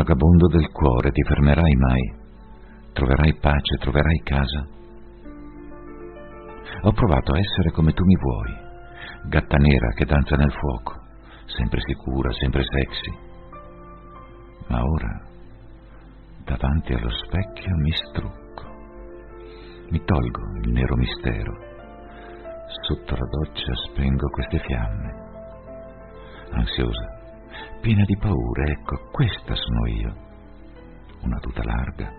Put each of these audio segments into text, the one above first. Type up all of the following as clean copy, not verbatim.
Vagabondo del cuore, ti fermerai mai? Troverai pace, troverai casa? Ho provato a essere come tu mi vuoi, gatta nera che danza nel fuoco, sempre sicura, sempre sexy. Ma ora, davanti allo specchio, mi strucco, mi tolgo il nero mistero, sotto la doccia spengo queste fiamme. Ansiosa, piena di paure, ecco, questa sono io. Una tuta larga,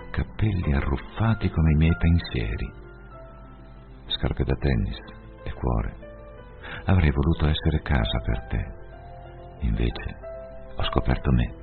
capelli arruffati come i miei pensieri, scarpe da tennis e cuore. Avrei voluto essere casa per te, invece ho scoperto me.